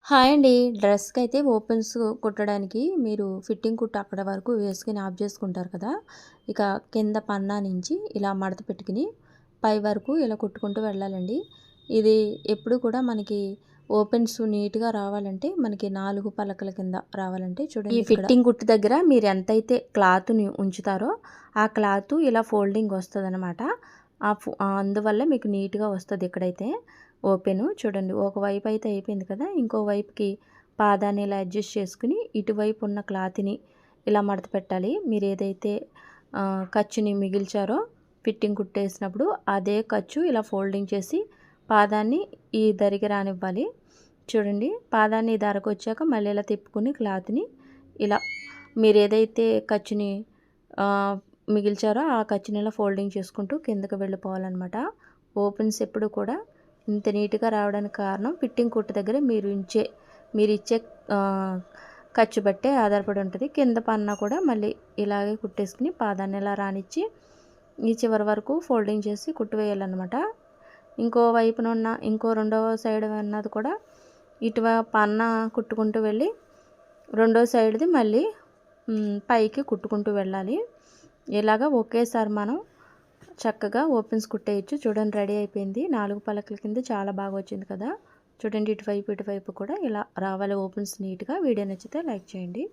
Hi అండి. డ్రెస్‌కైతే opens కుట్టడానికి మీరు fitting కుట్టు అక్కడ వరకు వేసుకొని ఆఫ్ చేసుకుంటారు కదా! ఇక కింద పన్నా నుంచి ఇలా మడత పెట్టుకొని పై వరకు ఇలా కుట్టుకుంటూ వెళ్ళాలండి. ఇది ఎప్పుడు కూడా మనకి ఓపెన్స్ నీట్‌గా రావాలంటే మనకి 4 పలకల కింద రావాలంటే చూడండి. ఈ ఫిట్టింగ్ కుట్టు దగ్గర మీరు ఎంతైతే క్లాత్‌ని ఉంచుతారో ఆ క్లాత్ ఇలా ఫోల్డింగ్ వస్తదనమాట. అందువల్ల మీకు నీట్‌గా వస్తది ఇక్కడైతే. ఓపెను చూడండి, ఒకవైపు అయితే అయిపోయింది కదా! ఇంకో వైపుకి పాదాన్ని ఇలా అడ్జస్ట్ చేసుకుని ఇటువైపు ఉన్న క్లాత్ని ఇలా మడత పెట్టాలి. మీరు ఏదైతే ఖర్చుని మిగిల్చారో ఫిట్టింగ్ కుట్టేసినప్పుడు అదే ఖర్చు ఇలా ఫోల్డింగ్ చేసి పాదాన్ని ఈ దరికి రానివ్వాలి. చూడండి, పాదాన్ని ఈ ధరకు వచ్చాక మళ్ళీ ఇలా తిప్పుకుని క్లాత్ని ఇలా మీరు ఏదైతే ఖర్చుని మిగిల్చారో ఆ ఖర్చుని ఇలా ఫోల్డింగ్ చేసుకుంటూ కిందకి వెళ్ళిపోవాలన్నమాట. ఓపెన్స్ ఎప్పుడు కూడా ఇంత నీట్‌గా రావడానికి కారణం ఫిట్టింగ్ కుట్టు దగ్గర మీరిచ్చే ఖర్చు బట్టే ఆధారపడి ఉంటుంది. కింద పన్నా కూడా మళ్ళీ ఇలాగే కుట్టేసుకుని పాదాన్ని ఇలా రానిచ్చి ఈ చివరి వరకు ఫోల్డింగ్ చేసి కుట్టు వేయాలన్నమాట. ఇంకో వైపున ఉన్న ఇంకో రెండవ సైడ్ ఉన్నది కూడా పన్నా కుట్టుకుంటూ వెళ్ళి రెండో సైడ్‌ది మళ్ళీ పైకి కుట్టుకుంటూ వెళ్ళాలి. ఇలాగ ఒకేసారి మనం చక్కగా ఓపెన్స్ కుట్టేయచ్చు. చూడండి, రెడీ అయిపోయింది. 4 పలకల కింద చాలా బాగా వచ్చింది కదా! చూడండి, ఇటువైపు కూడా ఇలా రావాలి ఓపెన్స్ నీట్‌గా. వీడియో నచ్చితే లైక్ చేయండి.